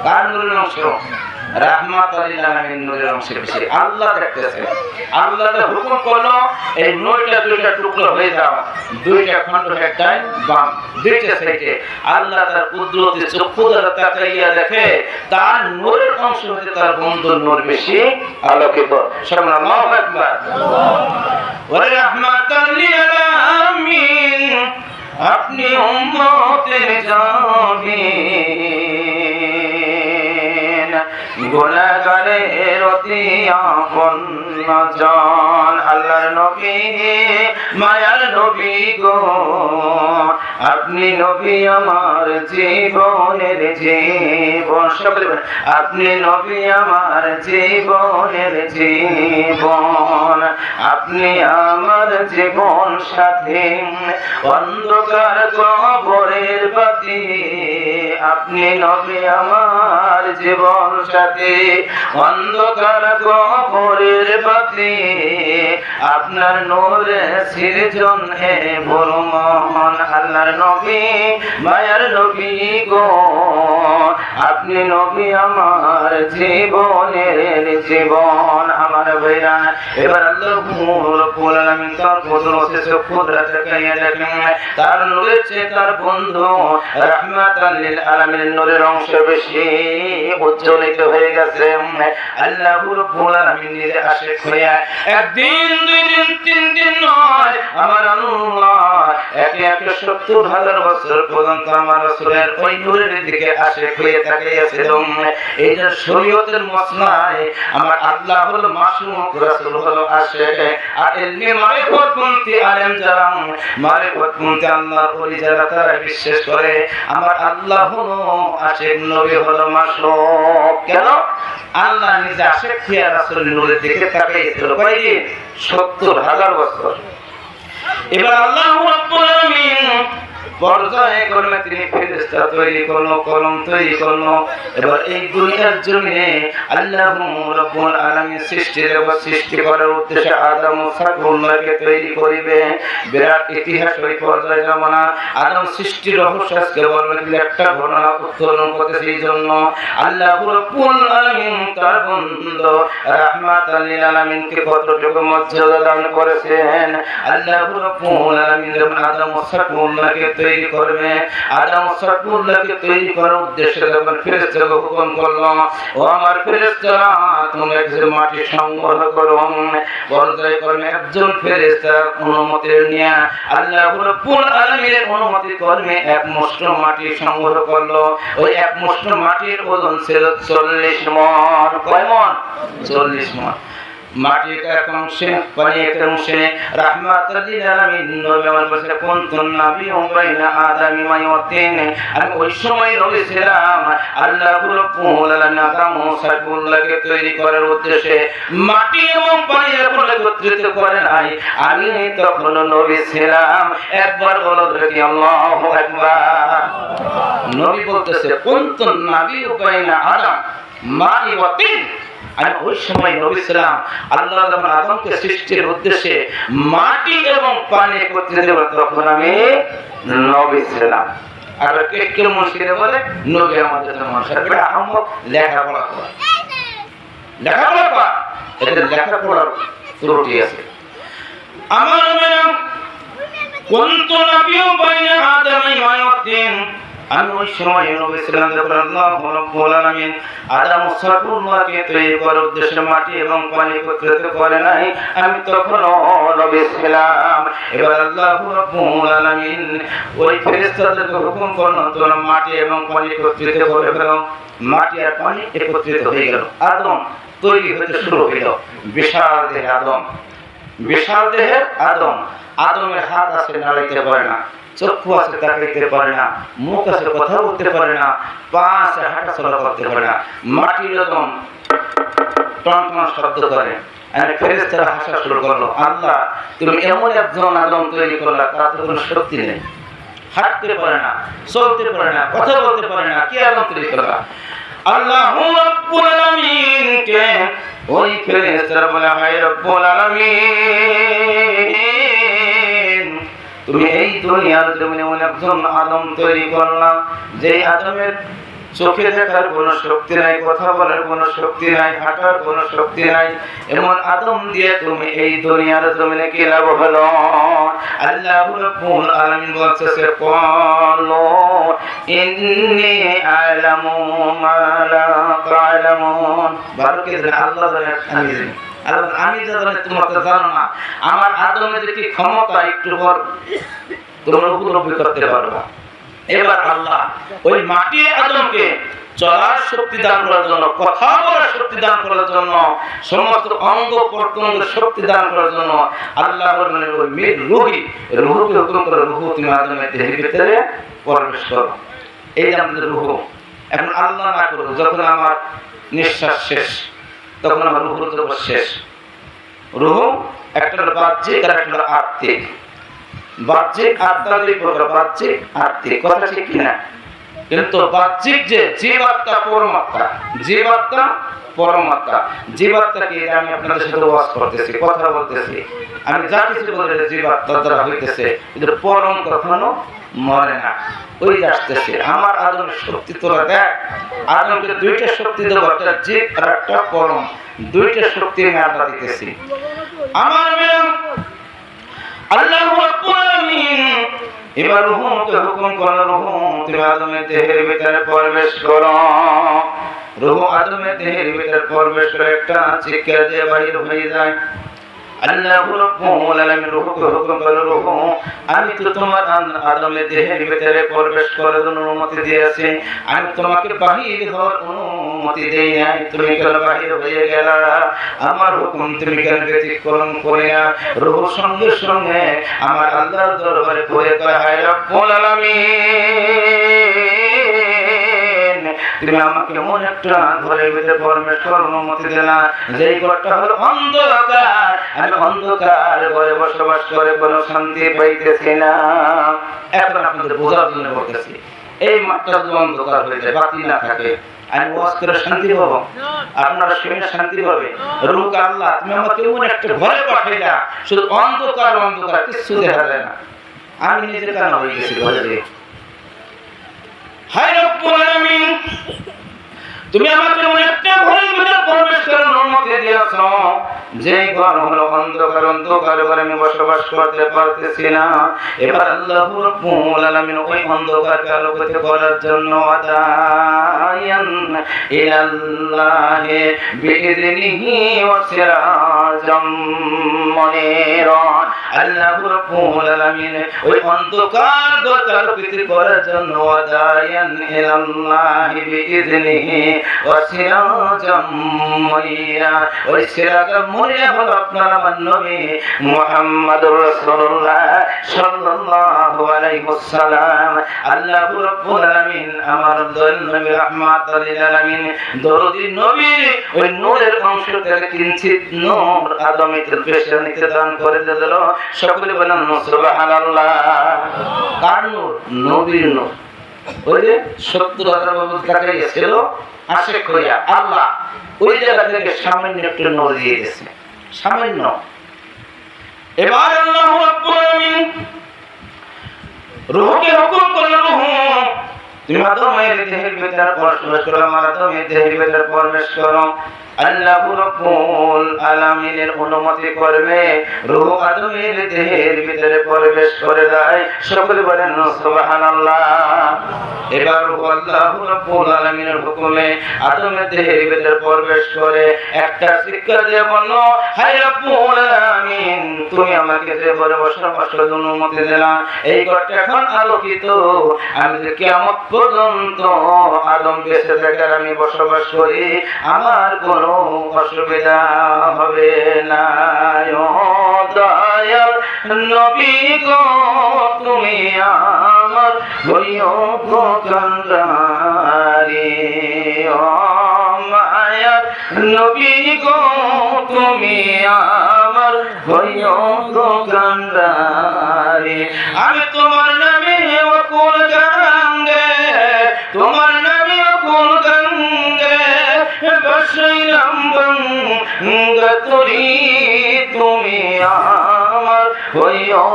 কার নূরের অংশ? রাহমাতুল লিল আলামিন নূরের অংশ বেশি। আল্লাহ দেখতেছে, আল্লাহ তো হুকুম করলো এই নূরটা দুইটা টুকরো হয়ে যাও, দুইটা খণ্ড হয়ে যায় বাম দুইটা সাইডে। আল্লাহ তার কুদরতি চক্ষু দ্বারা তাকাইয়া দেখে তার নূরের অংশ হতে তার বন্ধুর নূর বেশি আলোকিত। সুবহানাল্লাহু আকবার। ওয়া রাহমাতুল লিল আলামিন আপনি উম্মতের জামিন, গুনাহগারের অতি আপনজন। আল্লাহর নবী মায়ার নবী গো, আপনি নবী আমার জীবনের জীবন। সকলে আপনি নবী আমার জীবনের জীবন, আপনি আমার জীবন সাথী, অন্ধকার কবরের বাতি। আপনি নবী আমার জীবন সাথী, অন্ধকার কবরের বাতি। আপনার নূরে সৃজন হে বড় মহান। আল্লাহর নবী মায়ার নবী গো, আপনি নবী আমার জীবনের জীবন। আমার ভাইরা এবার আল্লাহ রাব্বুল আলামিন তার কুদরতে কুদরত কাইয়া দেখেন তার নূরের চেয়ে তার বন্ধু রাহমাতুল লিল আলামিনের নূরের অংশ বেশি উজ্জ্বলিত হয়ে গেছে। আল্লাহ রাব্বুল আলামিন নিজে আশিক হইয়া একদিন দুই দিন তিন দিন নয়, আমার আল্লাহ একে একে ৭০,০০০ বছর পর্যন্ত আমার রাসূলের ওই নূরের দিকে আশিক হয়ে তাকিয়েছিল। এই যে শরীয়তের মসনায় আমার আল্লাহ হলো মাসুম, রাসূল হলো আশিক। আর ইলমে মারিফতপন্থী আলেম যারা, মারিফতপন্থী আল্লাহর ওলি যারা, তারা বিশ্বাস করে আমার আল্লাহ হলো আশিক, নবী হলো মাসুম। কেন? আল্লাহ নিজে আশিক হয়ে রাসূলের নূরের দিকে তাকিয়েছিল কয়দিন? ৭০,০০০ বছর। এবার আল্লাহ রাব্বুল আলামিন পর্যায়ে ক্রমে তিনি ফেরেশতা তৈরি করলো, কলম তৈরি করলো। এবার এই দুনিয়ার জমিনে আল্লাহ রাব্বুল আলামিন সৃষ্টি করার উদ্দেশ্যে আদম ও সাফুল্লাহকে তৈরি করিবে। বিরাট ইতিহাস ওই পর্যায়ে যাব না। আদম সৃষ্টির রহস্য আজকে বলবো, কিন্তু একটা ঘটনা উত্তোলন করতেছে। এই জন্য আল্লাহ রাব্বুল আলামিন তার বন্ধু রাহমাতুল লিল আলামিনকে কতটুকু মর্যাদা দান করেছেন। আল্লাহ রাব্বুল আলামিন যখন আদম ও সাফুল্লাহকে তৈরি করবে, আদম ও সাফুল্লাহকে তৈরি করার উদ্দেশ্যে যখন ফেরেশতাকে হুকুম করলো, ও আমার ফেরেশতারা তোমরা কিছু মাটি সংগ্রহ করো। পর্যায় ক্রমে একজন ফেরেশতা অনুমতি নিয়ে আল্লাহ রাব্বুল আলামিনের অনুমতি ক্রমে এক মুষ্ঠ মাটি সংগ্রহ করলো। ওই এক মুষ্ঠ মাটির ওজন ছিল ৪০ মণ। কয় মণ? ৪০ মণ। মাটির এক অংশে পানি এক অংশে রাহমাতুল লিল আলামিন নবী আমার কাছে কুনতুন নাবিয়্যুম বাইনা আদামি মায়াতিন। আমি ওই সময় নবী ছিলাম। আল্লাহ রাব্বুল আলামিন আদম ও সাফুল্লাহকে তৈরি করার উদ্দেশ্যে মাটি এবং পানি যখন একত্রিত করে নাই, আমি তখন নবী ছিলাম। একবার বলো দেখি আল্লাহু আকবার। নবী বলতেছে কুনতুন নাবিয়্যুম বাইনা আদাম মায়াতিন। আমি ওই সময় নবী ছিলাম। আল্লাহ যখন আদমকে সৃষ্টির উদ্দেশ্যে মাটি এবং পানি একত্রিত করে তখন আমি নবী ছিলাম। আর কে মুশকিলে বলে নবী আমাদের মানুষের আহমদ লেখাপড়া করা, লেখাপড়া করা, এদের লেখাপড়ার ত্রুটি আছে। আমার নাম কুনতু নাবিয়্যুম বাইনা আদামি মায়াতিন। আমি ওই সময় নবী ছিলাম যখন আল্লাহ রাব্বুল আলামিন আদম ও সাফুল্লাহকে তৈরি করার উদ্দেশ্যে মাটি এবং পানি একত্রিত করে নাই, আমি তখনও নবী ছিলাম। এবার আল্লাহ রাব্বুল আলামিন ওই ফেরেশতাদেরকে হুকুম করলেন, তোমরা মাটি এবং পানি একত্রিত করে ফেলো। মাটি আর পানি একত্রিত হয়ে গেল। আদম তৈরি হতে শুরু হইল। বিশাল দেহে আদম, বিশাল দেহের আদম। আদমের হাত আছে, নাড়াইতে পারে না। চক্ষু আছে, তাকাইতে পারে না। মুখ আছে, কথা বলতে পারে না। পা আছে, হাঁটা চলা করতে পারে না। মাটির আদম টনটন শব্দ করে। ফেরেশতারা হাসা শুরু করলো, আল্লাহ তুমি এমন একজন আদম তৈরি করলা, তার তো কোনো শক্তি নেই, হাঁটতে পারে না, চলতে পারে না, কথা বলতে পারে না, কি আদম তৈরি করলা? আল্লাহ রাব্বুল আলামিনকে ওই ফেরেশতারা বলে, হায় রব্বুল আলামিন, তুমি এই দুনিয়ার জমিনে একজন আদম তৈরি করলা, যে আদমের চোখে দেখার কোনো শক্তি নাই, কথা বলার কোনো শক্তি নাই, হাঁটার কোনো শক্তি নাই। এমন আদম দিয়ে তুমি এই দুনিয়ার জমিনে কি লাভ হলো? আল্লাহ রাব্বুল আলামিন বলতেছে ক্বালু ইন্নী আ'লামু মা লা তা'লামুন। বারকে আল্লাহ জানে, আমি জানি। আমি জানি তোমরা তো জানো না। আমার আদমের যে কি ক্ষমতা একটু পর তোমরা উপলব্ধি করতে পারবে। এবার আল্লাহ ওই মাটি আদমকে চলার শক্তি দান করার জন্য, কথা বলার শক্তি দান করার জন্য, সমস্ত অঙ্গ প্রত্যঙ্গ শক্তি দান করার জন্য আল্লাহ ওই মীর রুহকে হুকুম করে, রুহ তুমি আদমের দেহের ভিতরে প্রবেশ করো। এই যে আমাদের রুহ। এখন আল্লাহ না করো, যখন আমার নিঃশ্বাস শেষ তখন আমার রুহুর জগৎ শেষ। রুহ একটা বাহ্যিক আর একটা আত্মিক। বাহ্যিক আত্মা দুই প্রকার, বাহ্যিক আত্মিক, কথা ঠিক কিনা? কিন্তু বাহ্যিক যে জীবাত্মা পরমাত্মা, জীবাত্মা পরমাত্মা, জীবাত্মাকে আমি আপনাদের সাথে ওয়াজ করতেছি, কথা বলতেছি, আমি যা কিছু বলে জীবাত্মা দ্বারা হইতেছে, কিন্তু পরম কখনো মরে না। ওই আসতেছে আমার আদমের শক্তি তোরা দেখ। আদমকে দুইটা শক্তি দেবো, একটা জীব আর একটা পরম, দুইটা শক্তি আমি আল্লাহ দিতেছি। আমার আল্লাহ রাব্বুল আলামিন এবার রূহকে হুকুম করলো, রূহ তুমি আদমের দেহের ভিতরে প্রবেশ করো। রূহ আদমের দেহের ভিতরে প্রবেশ করে একটা চিৎকার দিয়ে বাহির হয়ে যায়। আল্লাহ রাব্বুল আলামিন রূহকে হুকুম করলো, রূহ আমি তো তোমার আদমের দেহের ভিতরে প্রবেশ করার অনুমতি দিয়েছি, আমি তোমাকে বাহির হওয়ার অনুমতি দেই নাই, তুমি কেন বাহির হয়ে গেলা? আমার হুকুম তুমি কেন ব্যতিক্রম করে না? রূহ সঙ্গে সঙ্গে আমার আল্লাহর দরবারে পড়ে কয়, হায় রাব্বুল আলামিন, তুমি আমাকে এমন একটা ঘরের ভিতরে প্রবেশ করার অনুমতি দিলা, যেই ঘরটা হলো অন্ধকার। আমি অন্ধকার ঘরে বসবাস করে কোনো শান্তি পাইতেছি না। এখন আপনাদের বোঝার জন্য বলতেছি, এই মাঠটা যদি অন্ধকার হয়ে যায়, বাতি না থাকে, আমি ওয়াজ করে শান্তি পাবো? আপনারা শুনে শান্তি পাবে? রূহ আল্লাহ, তুমি আমাকে এমন একটা ঘরে পাঠাইলা, শুধু অন্ধকার অন্ধকার, কিছু দেখা যায় না। আমি নিজে কেন হয়ে গেছি ঘরে দিয়ে? হায় রব্বুল আলামিন, তুমি আমাকে এমন একটা ঘরের ভিতরে প্রবেশ করার অনুমতি দিয়েছো, যে ঘর হলো অন্ধকার, অন্ধকার ঘরে আমি বসবাস করতে পারতেছি না। এবার আল্লাহ রাব্বুল আলামিন ওই অন্ধকারকে আলোকিত করার জন্য আদায়ান ইলাল্লাহি বিইذনিহি ওয়া সিরাজাম মুনীরা। আল্লাহ রাব্বুল আলামিন ওই অন্ধকার ঘরকে আলোকিত করার জন্য আদায়ান ইলাল্লাহি বিইذনিহি ওয়া সিরাজাম মুনীরা। ওই সিরাজাম মুনীরা হলো আপনার আমার নবী মুহাম্মদুর রাসূলুল্লাহ সাল্লাল্লাহু আলাইহি ওয়াসাল্লাম। আল্লাহ রাব্বুল আলামিন আমার দয়াল নবী রাহমাতুল লিল আলামিন দরদি নবী ওই নূরের অংশ থেকে কিঞ্চিত নূর আদমের পেশানিতে দান করে দিল। সকলে বলেন সুবহানাল্লাহ। কার নূর? নবীর নূর। ওই যে ৭০,০০০ বছর টাকা ছিল আশেক হইয়া আল্লাহ ওই জায়গা থেকে সামান্য একটু নূর দিয়ে দিয়েছে, সামান্য। এবার আল্লাহ রাব্বুল আলামিন রূহকে হুকুম করলেন, রূহ তুমি আদমের দেহের ভিতরে প্রবেশ করো, আমার আদমের দেহের ভিতরে প্রবেশ করো। আল্লাহ রাব্বুল আলামিনের অনুমতি করবে, রূহ আদমের দেহের ভিতরে প্রবেশ করে যায়। সকলে বলেন সুবহানাল্লাহ। এবার আল্লাহ রাব্বুল আলামিনের হুকুমে আদমের দেহের ভিতরে প্রবেশ করে একটা শিক্ষা দিয়ে বলল, হায় রাব্বুল আলামিন, তুমি আমাকে যে ঘরে বসবাসের অনুমতি দিলা, এই ঘরটা এখন আলোকিত। আমি যে কিয়ামত পর্যন্ত আদম বেঁচে থাকার আমি বসবাস করি, আমার কোনো অসুবিধা হবে না। ও দয়াল নবী গো, তুমি আমার হইও গো কান্ডারি। ও মায়ার নবী গো, তুমি আমার হইও গো কান্ডারি। আমি তোমার নামে অকুল কান্দে, তোমার নামে অকুল কান্দে বসাইলাম গতরি, তুমি আমার হইও